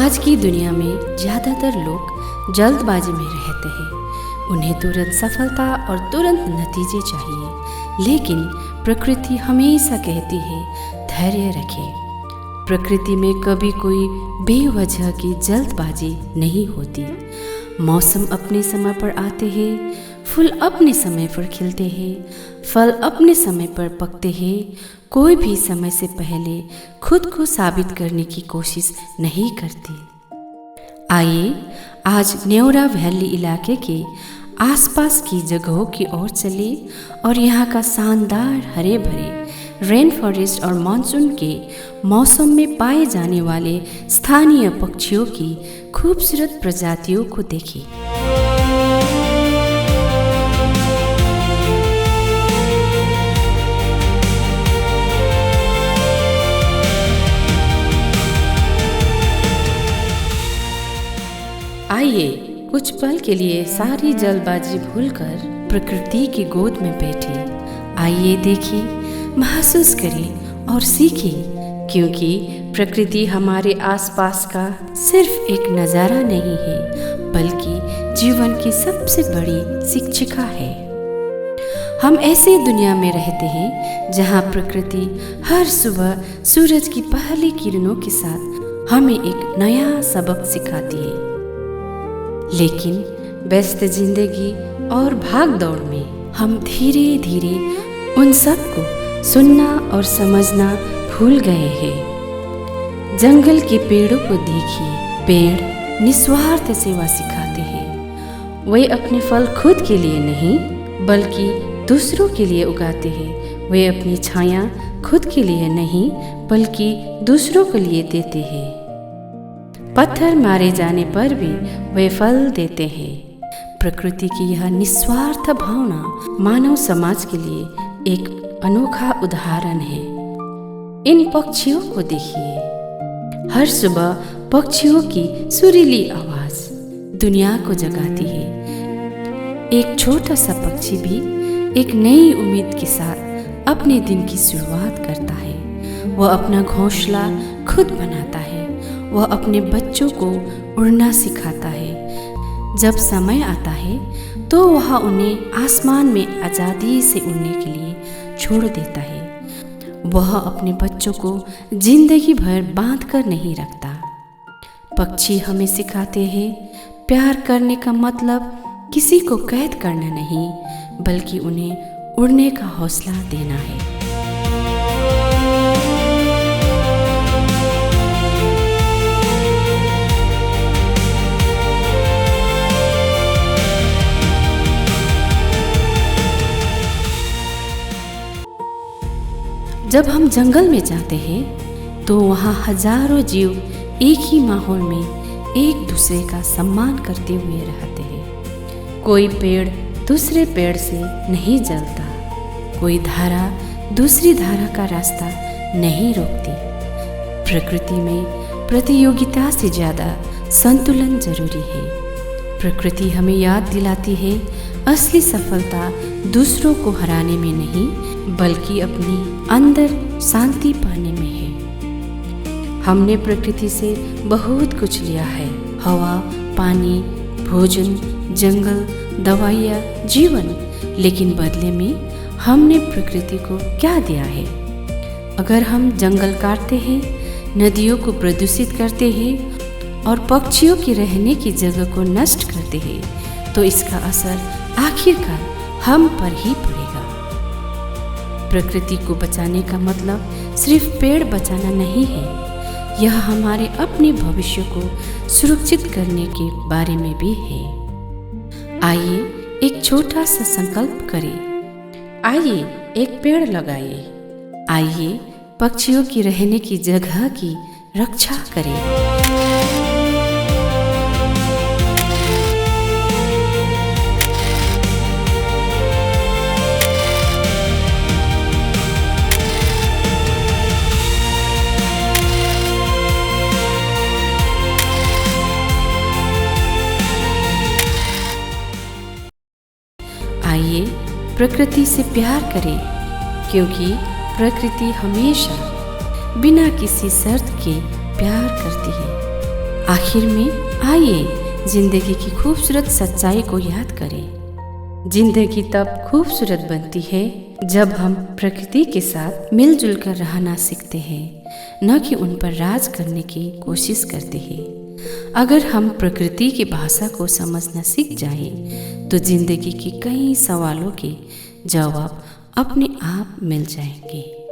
आज की दुनिया में ज़्यादातर लोग जल्दबाजी में रहते हैं। उन्हें तुरंत सफलता और तुरंत नतीजे चाहिए, लेकिन प्रकृति हमेशा कहती है धैर्य रखें। प्रकृति में कभी कोई बेवजह की जल्दबाजी नहीं होती। मौसम अपने समय पर आते हैं, फूल अपने समय पर खिलते हैं, फल अपने समय पर पकते हैं। कोई भी समय से पहले खुद को साबित करने की कोशिश नहीं करती। आइए आज न्योरा वैली इलाके के आसपास की जगहों की ओर चले और यहाँ का शानदार हरे भरे रेन फॉरेस्ट और मानसून के मौसम में पाए जाने वाले स्थानीय पक्षियों की खूबसूरत प्रजातियों को देखें। आइए कुछ पल के लिए सारी जल्दबाजी भूलकर प्रकृति की गोद में बैठे। आइए देखें, महसूस करें और सीखें, क्योंकि प्रकृति हमारे आसपास का सिर्फ एक नज़ारा नहीं है, बल्कि जीवन की सबसे बड़ी शिक्षिका है। हम ऐसी दुनिया में रहते हैं जहाँ प्रकृति हर सुबह सूरज की पहली किरणों के साथ हमें एक नया सबक सिखाती है। लेकिन व्यस्त जिंदगी और भाग दौड़ में हम धीरे धीरे उन सब को सुनना और समझना भूल गए हैं। जंगल के पेड़ों को देखिए, पेड़ निस्वार्थ सेवा सिखाते हैं। वे अपने फल खुद के लिए नहीं बल्कि दूसरों के लिए उगाते हैं। वे अपनी छाया खुद के लिए नहीं बल्कि दूसरों के लिए देते हैं। पत्थर मारे जाने पर भी वे फल देते हैं। प्रकृति की यह निस्वार्थ भावना मानव समाज के लिए एक अनोखा उदाहरण है। इन पक्षियों को देखिए, हर सुबह पक्षियों की सुरीली आवाज दुनिया को जगाती है। एक छोटा सा पक्षी भी एक नई उम्मीद के साथ अपने दिन की शुरुआत करता है। वह अपना घोंसला खुद बनाता है। वह अपने बच्चों को उड़ना सिखाता है। जब समय आता है तो वह उन्हें आसमान में आज़ादी से उड़ने के लिए छोड़ देता है। वह अपने बच्चों को जिंदगी भर बांध कर नहीं रखता। पक्षी हमें सिखाते हैं प्यार करने का मतलब किसी को कैद करना नहीं बल्कि उन्हें उड़ने का हौसला देना है। जब हम जंगल में जाते हैं तो वहाँ हजारों जीव एक ही माहौल में एक दूसरे का सम्मान करते हुए रहते हैं। कोई पेड़ दूसरे पेड़ से नहीं जलता, कोई धारा दूसरी धारा का रास्ता नहीं रोकती। प्रकृति में प्रतियोगिता से ज़्यादा संतुलन जरूरी है। प्रकृति हमें याद दिलाती है असली सफलता दूसरों को हराने में नहीं बल्कि अपनी अंदर शांति पाने में है। हमने प्रकृति से बहुत कुछ लिया है, हवा, पानी, भोजन, जंगल, दवाइयाँ, जीवन, लेकिन बदले में हमने प्रकृति को क्या दिया है? अगर हम जंगल काटते हैं, नदियों को प्रदूषित करते हैं और पक्षियों की रहने की जगह को नष्ट करते हैं तो इसका असर आखिरकार हम पर ही पड़ेगा। प्रकृति को बचाने का मतलब सिर्फ पेड़ बचाना नहीं है, यह हमारे अपने भविष्य को सुरक्षित करने के बारे में भी है। आइए एक छोटा सा संकल्प करें। आइए एक पेड़ लगाइए। आइए पक्षियों की रहने की जगह की रक्षा करें। आइए प्रकृति से प्यार करें, क्योंकि प्रकृति हमेशा बिना किसी शर्त के प्यार करती है। आखिर में आइए जिंदगी की खूबसूरत सच्चाई को याद करें। जिंदगी तब खूबसूरत बनती है जब हम प्रकृति के साथ मिलजुल कर रहना सीखते हैं, न कि उन पर राज करने की कोशिश करते हैं। अगर हम प्रकृति की भाषा को समझना सीख जाएं, तो जिंदगी के कई सवालों के जवाब अपने आप मिल जाएंगे।